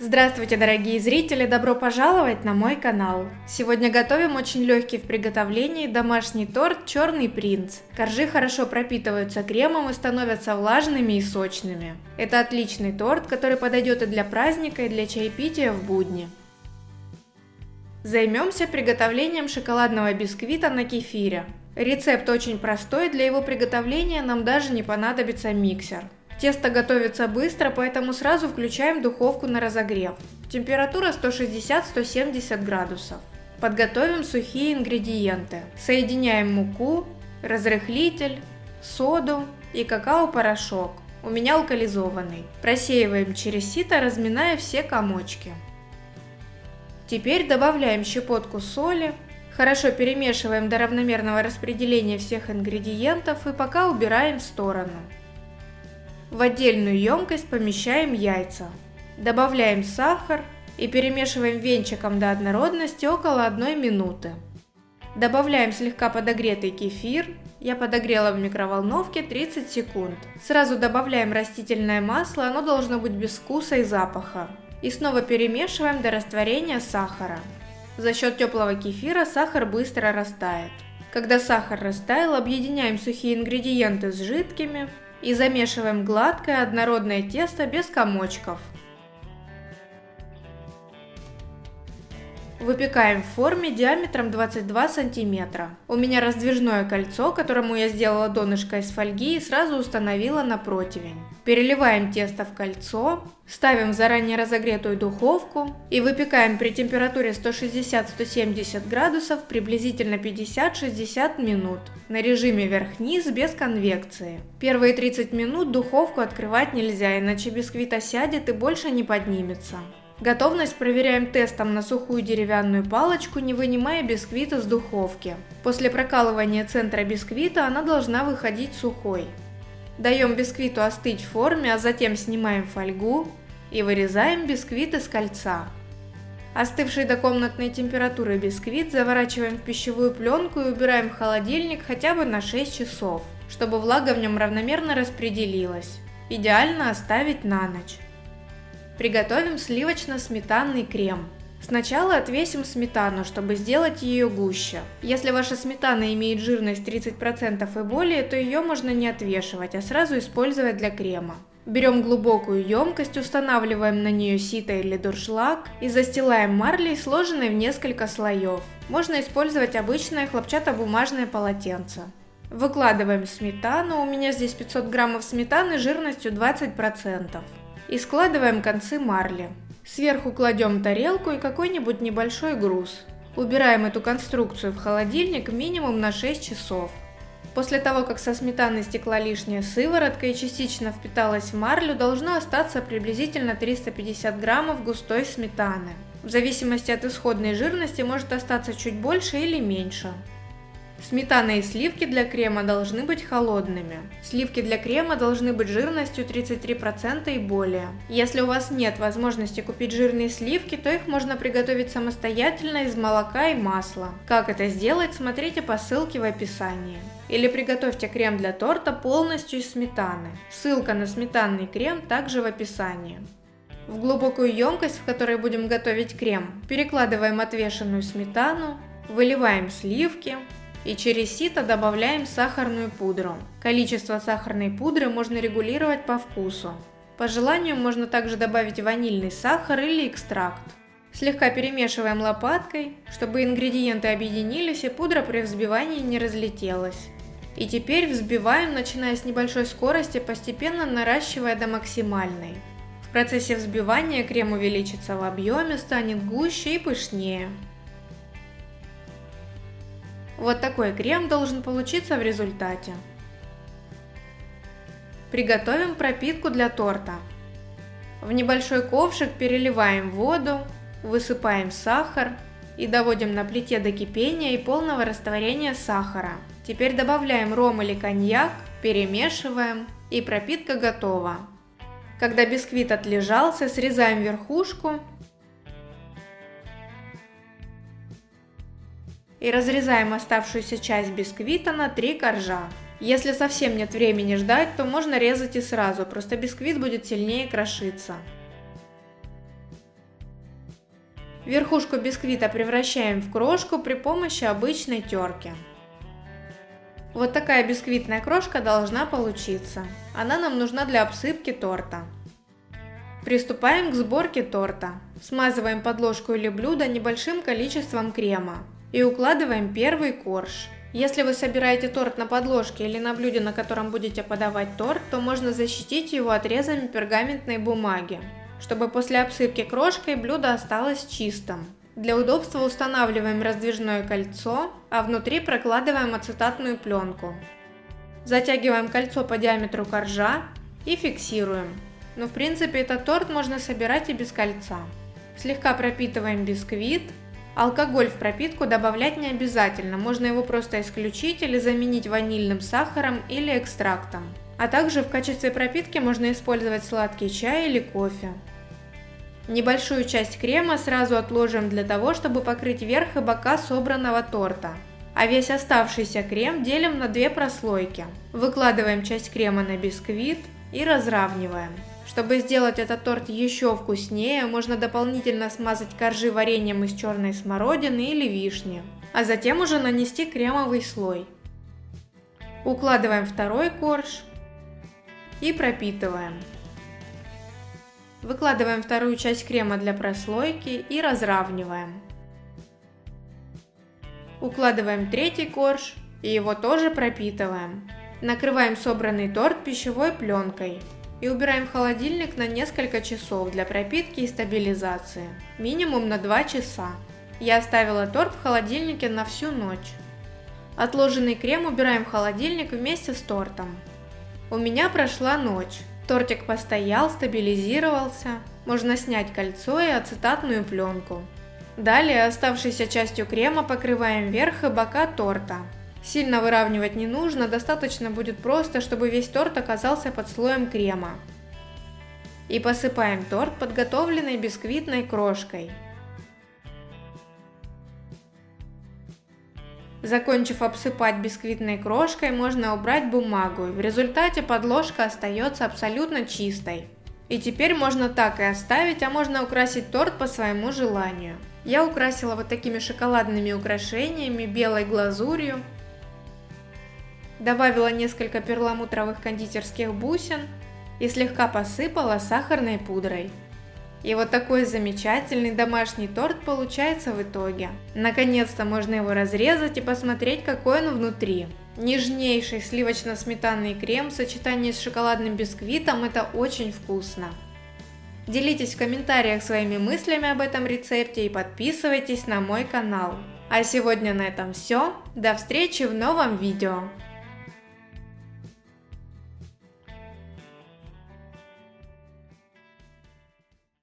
Здравствуйте, дорогие зрители! Добро пожаловать на мой канал! Сегодня готовим очень легкий в приготовлении домашний торт «Черный принц». Коржи хорошо пропитываются кремом и становятся влажными и сочными. Это отличный торт, который подойдет и для праздника, и для чаепития в будни. Займемся приготовлением шоколадного бисквита на кефире. Рецепт очень простой, для его приготовления нам даже не понадобится миксер. Тесто готовится быстро, поэтому сразу включаем духовку на разогрев. Температура 160-170 градусов. Подготовим сухие ингредиенты. Соединяем муку, разрыхлитель, соду и какао-порошок. У меня алкализованный. Просеиваем через сито, разминая все комочки. Теперь добавляем щепотку соли. Хорошо перемешиваем до равномерного распределения всех ингредиентов и пока убираем в сторону. В отдельную емкость помещаем яйца. Добавляем сахар и перемешиваем венчиком до однородности около 1 минуты. Добавляем слегка подогретый кефир. Я подогрела в микроволновке 30 секунд. Сразу добавляем растительное масло, оно должно быть без вкуса и запаха. И снова перемешиваем до растворения сахара. За счет теплого кефира сахар быстро растает. Когда сахар растаял, объединяем сухие ингредиенты с жидкими и замешиваем гладкое однородное тесто без комочков. Выпекаем в форме диаметром 22 см. У меня раздвижное кольцо, которому я сделала донышко из фольги и сразу установила на противень. Переливаем тесто в кольцо, ставим в заранее разогретую духовку и выпекаем при температуре 160-170 градусов приблизительно 50-60 минут на режиме вверх-вниз без конвекции. Первые 30 минут духовку открывать нельзя, иначе бисквит осядет и больше не поднимется. Готовность проверяем тестом на сухую деревянную палочку, не вынимая бисквит из духовки. После прокалывания центра бисквита она должна выходить сухой. Даем бисквиту остыть в форме, а затем снимаем фольгу и вырезаем бисквит из кольца. Остывший до комнатной температуры бисквит заворачиваем в пищевую пленку и убираем в холодильник хотя бы на 6 часов, чтобы влага в нем равномерно распределилась. Идеально оставить на ночь. Приготовим сливочно-сметанный крем. Сначала отвесим сметану, чтобы сделать ее гуще. Если ваша сметана имеет жирность 30% и более, то ее можно не отвешивать, а сразу использовать для крема. Берем глубокую емкость, устанавливаем на нее сито или дуршлаг и застилаем марлей, сложенной в несколько слоев. Можно использовать обычное хлопчатобумажное полотенце. Выкладываем сметану, у меня здесь 500 граммов сметаны жирностью 20%. И складываем концы марли. Сверху кладем тарелку и какой-нибудь небольшой груз. Убираем эту конструкцию в холодильник минимум на 6 часов. После того, как со сметаны стекла лишняя сыворотка и частично впиталась в марлю, должно остаться приблизительно 350 граммов густой сметаны. В зависимости от исходной жирности может остаться чуть больше или меньше. Сметана и сливки для крема должны быть холодными. Сливки для крема должны быть жирностью 33% и более. Если у вас нет возможности купить жирные сливки, то их можно приготовить самостоятельно из молока и масла. Как это сделать, смотрите по ссылке в описании. Или приготовьте крем для торта полностью из сметаны. Ссылка на сметанный крем также в описании. В глубокую емкость, в которой будем готовить крем, перекладываем отвешенную сметану, выливаем сливки и через сито добавляем сахарную пудру. Количество сахарной пудры можно регулировать по вкусу. По желанию можно также добавить ванильный сахар или экстракт. Слегка перемешиваем лопаткой, чтобы ингредиенты объединились и пудра при взбивании не разлетелась. И теперь взбиваем, начиная с небольшой скорости, постепенно наращивая до максимальной. В процессе взбивания крем увеличится в объеме, станет гуще и пышнее. Вот такой крем должен получиться в результате. Приготовим пропитку для торта. В небольшой ковшик переливаем воду, высыпаем сахар и доводим на плите до кипения и полного растворения сахара. Теперь добавляем ром или коньяк, перемешиваем и пропитка готова. Когда бисквит отлежался, срезаем верхушку и разрезаем оставшуюся часть бисквита на 3 коржа. Если совсем нет времени ждать, то можно резать и сразу, просто бисквит будет сильнее крошиться. Верхушку бисквита превращаем в крошку при помощи обычной терки. Вот такая бисквитная крошка должна получиться. Она нам нужна для обсыпки торта. Приступаем к сборке торта. Смазываем подложку или блюдо небольшим количеством крема и укладываем первый корж. Если вы собираете торт на подложке или на блюде, на котором будете подавать торт, то можно защитить его отрезами пергаментной бумаги, чтобы после обсыпки крошкой блюдо осталось чистым. Для удобства устанавливаем раздвижное кольцо, а внутри прокладываем ацетатную пленку. Затягиваем кольцо по диаметру коржа и фиксируем. Но в принципе этот торт можно собирать и без кольца. Слегка пропитываем бисквит. Алкоголь в пропитку добавлять не обязательно, можно его просто исключить или заменить ванильным сахаром или экстрактом. А также в качестве пропитки можно использовать сладкий чай или кофе. Небольшую часть крема сразу отложим для того, чтобы покрыть верх и бока собранного торта. А весь оставшийся крем делим на две прослойки. Выкладываем часть крема на бисквит и разравниваем. Чтобы сделать этот торт еще вкуснее, можно дополнительно смазать коржи вареньем из черной смородины или вишни, а затем уже нанести кремовый слой. Укладываем второй корж и пропитываем. Выкладываем вторую часть крема для прослойки и разравниваем. Укладываем третий корж и его тоже пропитываем. Накрываем собранный торт пищевой пленкой и убираем в холодильник на несколько часов для пропитки и стабилизации, минимум на 2 часа. Я оставила торт в холодильнике на всю ночь. Отложенный крем убираем в холодильник вместе с тортом. У меня прошла ночь. Тортик постоял, стабилизировался. Можно снять кольцо и ацетатную пленку. Далее оставшейся частью крема покрываем верх и бока торта. Сильно выравнивать не нужно, достаточно будет просто, чтобы весь торт оказался под слоем крема. И посыпаем торт подготовленной бисквитной крошкой. Закончив обсыпать бисквитной крошкой, можно убрать бумагу, и в результате подложка остается абсолютно чистой. И теперь можно так и оставить, а можно украсить торт по своему желанию. Я украсила вот такими шоколадными украшениями, белой глазурью. Добавила несколько перламутровых кондитерских бусин и слегка посыпала сахарной пудрой. И вот такой замечательный домашний торт получается в итоге. Наконец-то можно его разрезать и посмотреть, какой он внутри. Нежнейший сливочно-сметанный крем в сочетании с шоколадным бисквитом – это очень вкусно. Делитесь в комментариях своими мыслями об этом рецепте и подписывайтесь на мой канал. А сегодня на этом все. До встречи в новом видео.